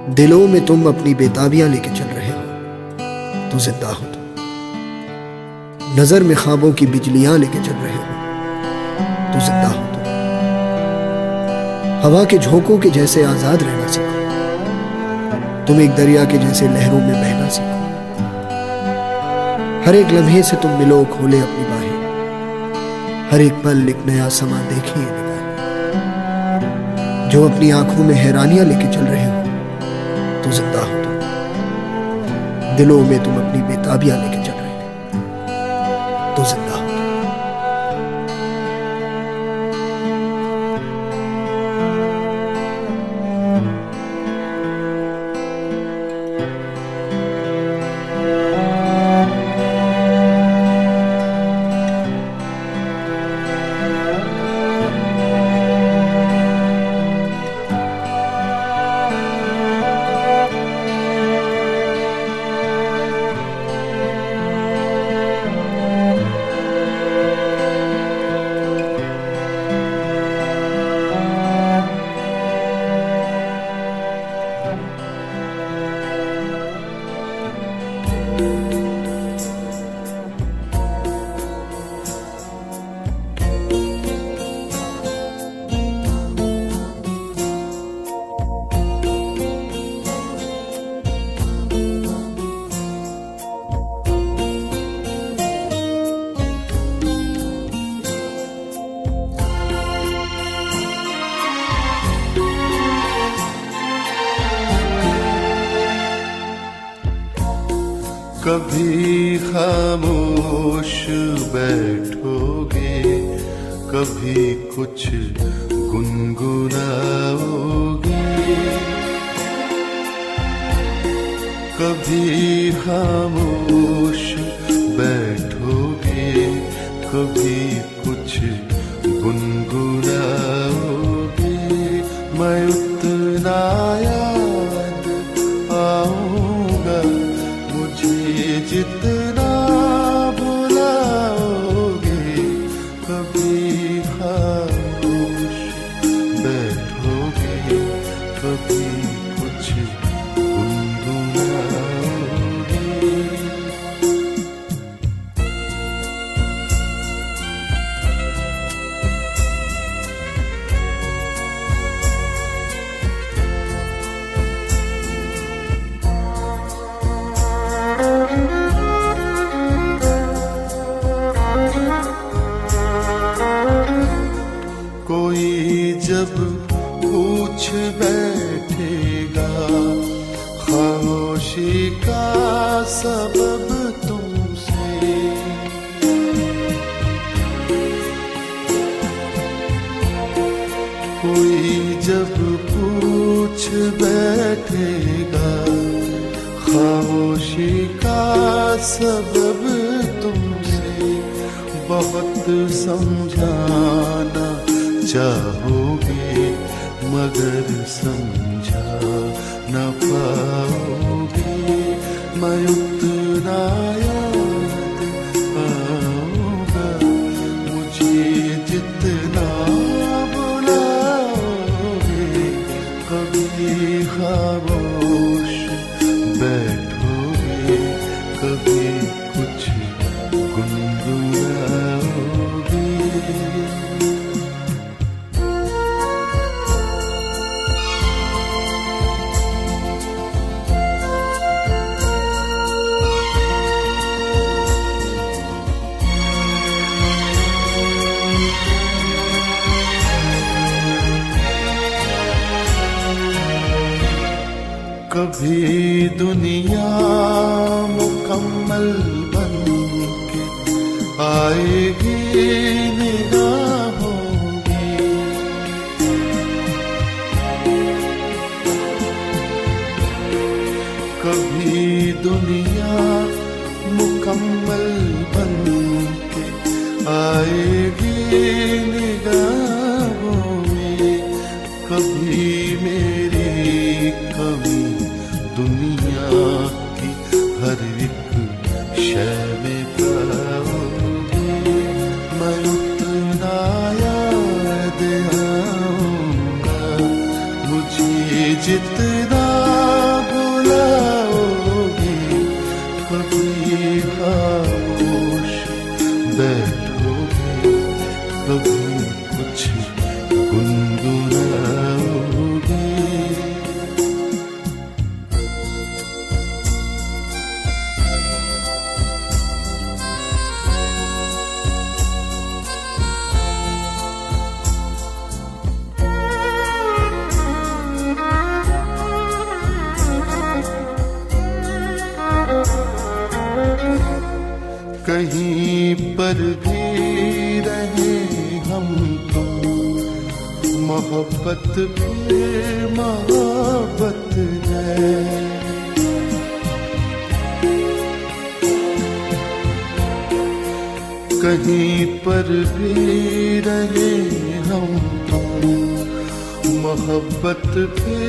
दिलों में तुम अपनी बेताबियां लेके चल रहे हो तो जिंदा हो तुम। नजर में ख्वाबों की बिजलियां लेके चल रहे हो तो जिंदा हो तुम। हवा के झोंकों के जैसे आजाद रहना सीखो, तुम एक दरिया के जैसे लहरों में बहना सीखो। हर एक लम्हे से तुम मिलो, खोले अपनी बाहें, हर एक पल एक नया समा देखिए निगाहें। जो अपनी आंखों में हैरानियां लेके चल रहे हो तो जिंदा हो तुम। दिलों में तुम अपनी बेताबियां लेके चल रहे हो तो जिंदा हो तुम। कभी खामोश बैठोगे, कभी कुछ गुनगुनाओगे। कभी खामोश बैठोगे, कभी कुछ गुनगुनाओगे। मैं उतना याद आऊंगा जितना बुलाओगे। कभी खामोश बैठोगे, कभी कुछ गुनगुनाओगे। कोई जब पूछ बैठेगा खामोशी का सबब तुमसे, कोई जब पूछ बैठेगा खामोशी का सबब तुमसे, बहुत समझाना चाहोगे मगर समझा न पाओगे। मैं उतना याद आऊंगा मुझे जितना बुलाओगे। कभी खामोश बैठोगे, कभी कुछ गुनगुनाओगे। कभी दुनिया मुकम्मल बन के आएगी निगाहों में। कभी दुनिया मुकम्मल बन के आएगी निगाहों में। कभी मेरी कमी दुनिया की हर एक शय में पाओगे। मैं उतना याद आऊंगा मुझे जितना कहीं पर भी रहे हम तो मोहब्बत भी मोहब्बत है। कहीं पर भी रहे हम तो मोहब्बत भी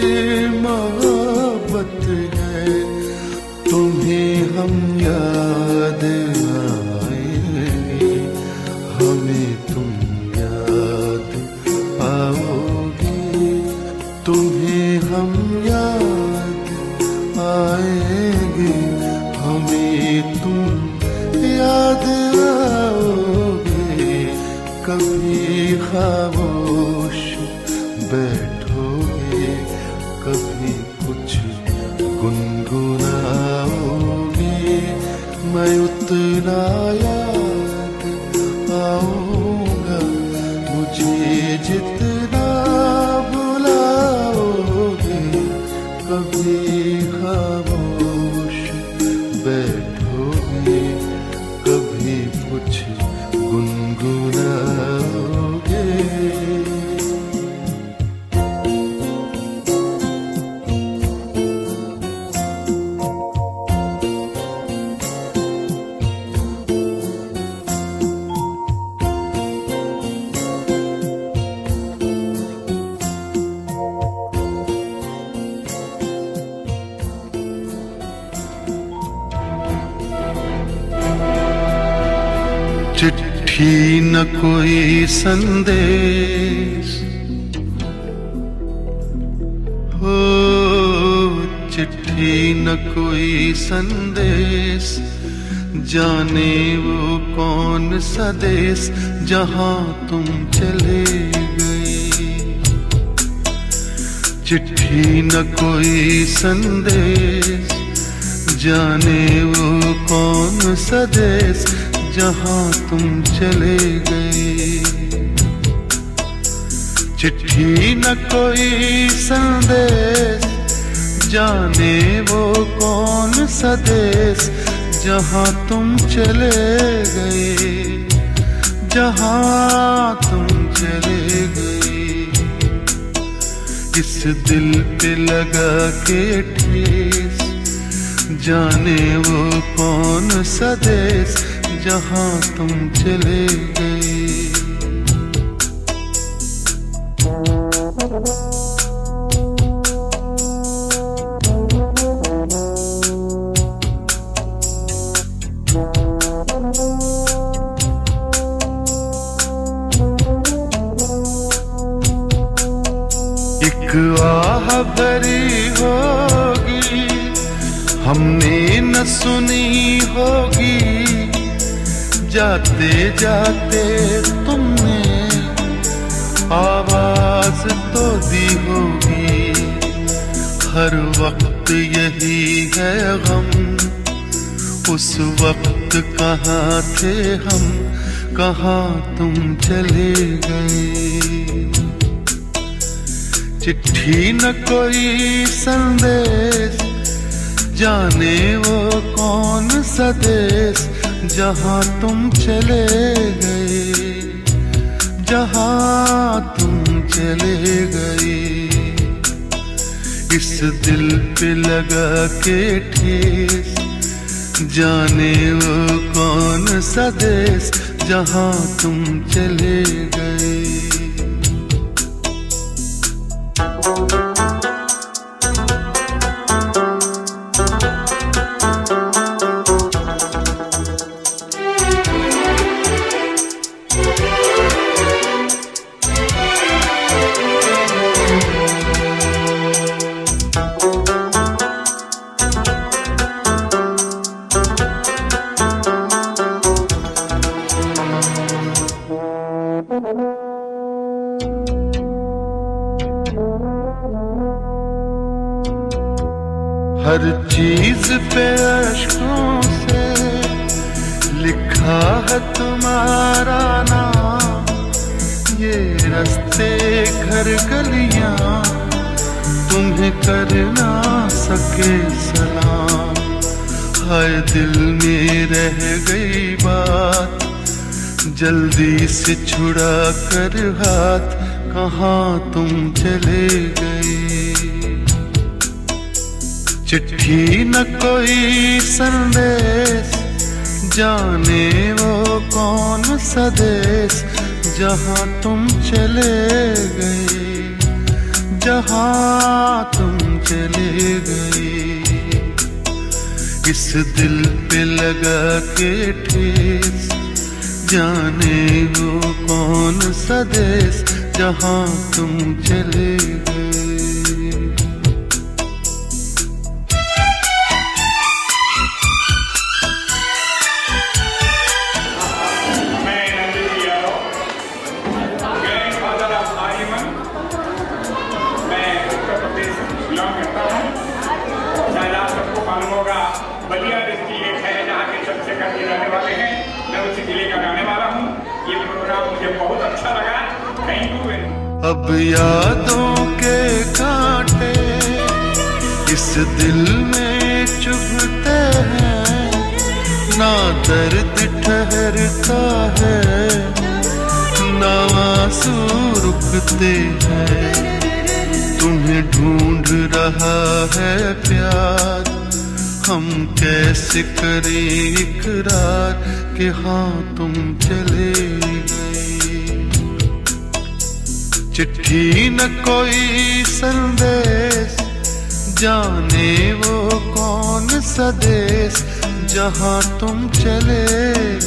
मोहब्बत है। तुम्हें हम याद आएंगे, हमें तुम याद आओगे। तुम्हें हम याद आएंगे, हमें तुम याद आओगे। कभी खामोश बैठोगे, कभी कुछ गुनगुनाओगे। मैं उतना याद आऊंगा, मुझे जितना बुलाओगे। कभी खामोश बैठोगे, कभी कुछ गुनगुनाओगे। चिट्ठी न कोई संदेश हो, चिट्ठी न कोई संदेश। जाने वो कौन सा देश जहां तुम चले गए। चिट्ठी न कोई संदेश, जाने वो कौन सा देश जहां तुम चले गए। चिट्ठी न कोई संदेश, जाने वो कौन सा देश जहां तुम चले गए। जहां तुम चले गए। इस दिल पे लगा के ठेस, जाने वो कौन सा देश जहां तुम चले गए। एक आह भरी होगी, हमने न सुनी होगी। जाते जाते तुमने आवाज तो दी होगी। हर वक्त यही है गम, उस वक्त कहाँ थे हम, कहाँ तुम चले गए। चिट्ठी न कोई संदेश, जाने वो कौन सा देश जहां तुम चले गए। जहां तुम चले गए। इस दिल पे लगा के ठेस, जाने वो कौन सा देश जहां तुम चले गए। हर चीज पे अश्कों से लिखा है तुम्हारा नाम। ये रास्ते घर गलियां तुम्हें कर ना सके सलाम। हाय दिल में रह गई बात, जल्दी से छुड़ा कर हाथ, कहाँ तुम चले गए। चिट्ठी न कोई संदेश, जाने वो कौन सा देश, जहाँ तुम चले गए, जहाँ तुम चले गए। इस दिल पे लगा के ठेस, जाने वो कौन सा देश, जहाँ तुम चले गए। बलिया डिस्ट्रिक्ट एक है जहाँ के सबसे करीब रहने वाले हैं, मैं उसी जिले का रहने वाला हूँ। ये प्रोग्राम मुझे बहुत अच्छा लगा, थैंक यू। अब यादों के कांटे इस दिल में चुभते हैं, ना दर्द ठहरता है, ना आंसू रुकते हैं। तुम्हें ढूंढ रहा है प्यार, हम कैसे करें इकरार कि हाँ तुम चले गए। चिट्ठी न कोई संदेश, जाने वो कौन सा देश, जहाँ तुम चले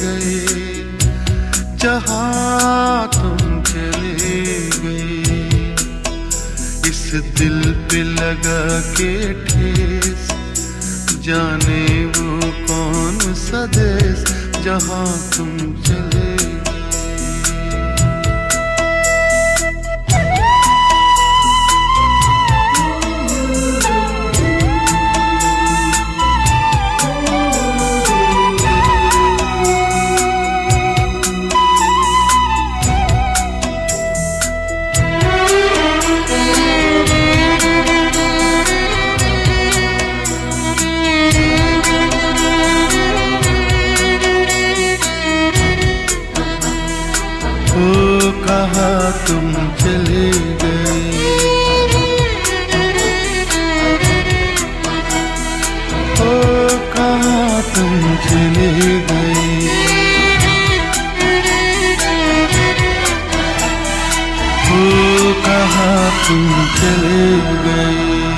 गए, जहाँ तुम चले गए। इस दिल पे लगा के ठेस, जाने वो कौन सा देश, जहाँ तुम चले गए। ओ कहाँ तुम चले गए, ओ कहाँ तुम चले गए। ओ कहाँ तुम चले गए।